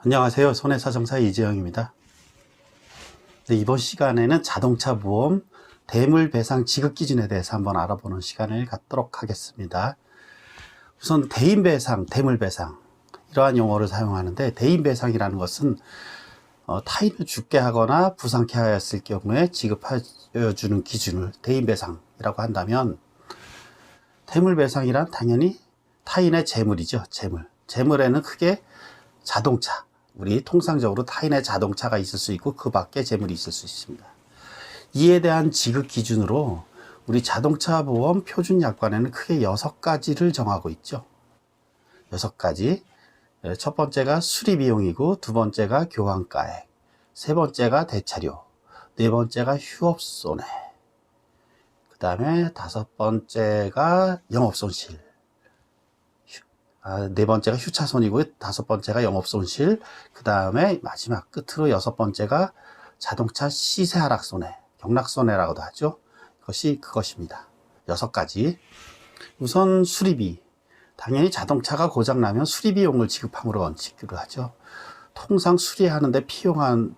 안녕하세요. 손해사정사 이재영입니다. 네, 이번 시간에는 자동차 보험 대물배상 지급기준에 대해서 한번 알아보는 시간을 갖도록 하겠습니다. 우선 대인배상, 대물배상 이러한 용어를 사용하는데, 대인배상이라는 것은 타인을 죽게 하거나 부상케 하였을 경우에 지급해주는 기준을 대인배상이라고 한다면, 대물배상이란 당연히 타인의 재물이죠. 재물에는 크게 자동차, 우리 통상적으로 타인의 자동차가 있을 수 있고 그 밖에 재물이 있을 수 있습니다. 이에 대한 지급 기준으로 우리 자동차 보험 표준 약관에는 크게 6가지를 정하고 있죠. 6가지. 첫 번째가 수리비용이고, 두 번째가 교환가액, 세 번째가 대차료, 네 번째가 휴업손해, 그 다음에 다섯 번째가 영업손실, 네 번째가 휴차손이고요. 다섯 번째가 영업손실, 그 다음에 마지막 끝으로 여섯 번째가 자동차 시세하락손해, 경락손해라고도 하죠. 그것입니다. 6가지. 우선 수리비. 당연히 자동차가 고장나면 수리비용을 지급함으로 원칙으로 하죠. 통상 수리하는데 필요한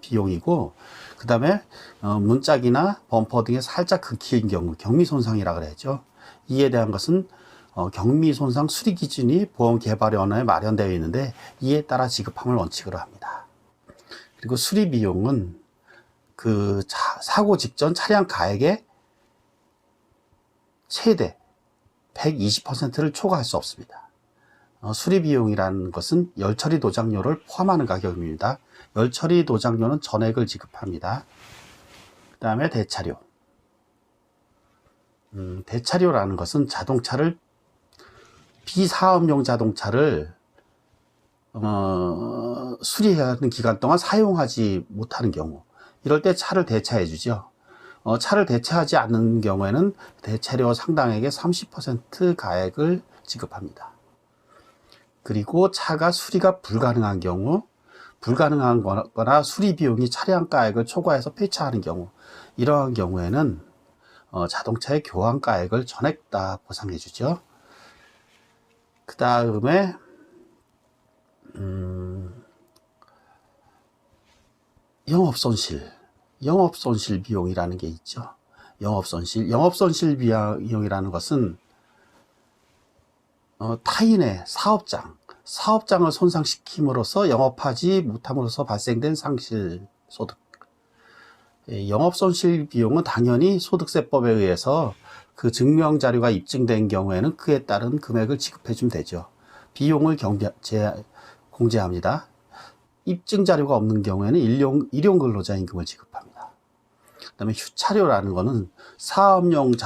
비용이고, 그 다음에 문짝이나 범퍼 등에 살짝 긁힌 경우 경미손상이라고 그러죠. 이에 대한 것은 경미손상 수리기준이 보험개발위원회에 마련되어 있는데, 이에 따라 지급함을 원칙으로 합니다. 그리고 수리비용은 그 사고 직전 차량 가액의 최대 120%를 초과할 수 없습니다. 수리비용이라는 것은 열처리 도장료를 포함하는 가격입니다. 열처리 도장료는 전액을 지급합니다. 그 다음에 대차료. 대차료라는 것은 자동차를, 비사업용 자동차를 수리하는 기간 동안 사용하지 못하는 경우, 이럴 때 차를 대차해 주죠. 차를 대체하지 않는 경우에는 대차료 상당액의 30% 가액을 지급합니다. 그리고 차가 수리가 불가능한 경우, 불가능한 거나 수리 비용이 차량 가액을 초과해서 폐차하는 경우, 이러한 경우에는 자동차의 교환가액을 전액 다 보상해 주죠. 그 다음에 영업손실 비용이라는 게 있죠. 영업손실 비용이라는 것은 타인의 사업장을 손상시킴으로써 영업하지 못함으로써 발생된 상실 소득. 영업손실 비용은 당연히 소득세법에 의해서 그 증명자료가 입증된 경우에는 그에 따른 금액을 지급해 주면 되죠. 비용을 공제합니다. 입증자료가 없는 경우에는 일용근로자 임금을 지급합니다. 그 다음에 휴차료라는 것은 사업용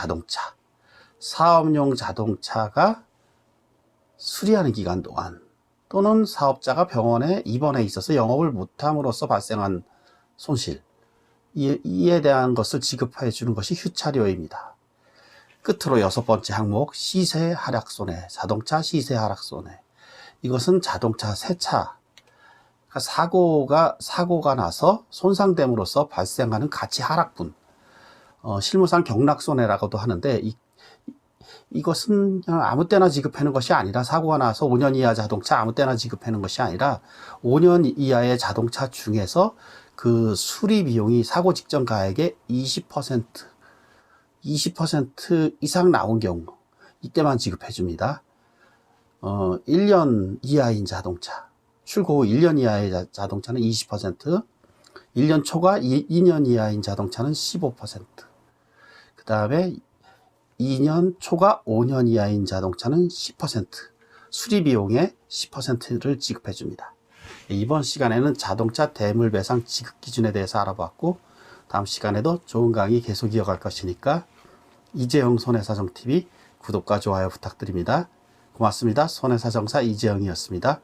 자동차가 수리하는 기간 동안, 또는 사업자가 병원에 입원해 있어서 영업을 못함으로써 발생한 손실, 이에 대한 것을 지급해 주는 것이 휴차료입니다. 끝으로 6번째 항목, 자동차 시세 하락손해. 이것은 자동차 세차, 사고가 나서 손상됨으로써 발생하는 가치 하락분, 실무상 경락손해라고도 하는데, 이것은 그냥 아무 때나 지급하는 것이 아니라, 사고가 나서 5년 이하 자동차 아무 때나 지급하는 것이 아니라 5년 이하의 자동차 중에서 그 수리 비용이 사고 직전 가액의 20% 이상 나온 경우, 이때만 지급해 줍니다. 1년 이하인 자동차, 출고 후 1년 이하의 자동차는 20%, 1년 초과 2년 이하인 자동차는 15%, 그 다음에 2년 초과 5년 이하인 자동차는 10%, 수리비용의 10%를 지급해 줍니다. 이번 시간에는 자동차 대물배상 지급 기준에 대해서 알아봤고, 다음 시간에도 좋은 강의 계속 이어갈 것이니까 이재영 손해사정TV 구독과 좋아요 부탁드립니다. 고맙습니다. 손해사정사 이재영이었습니다.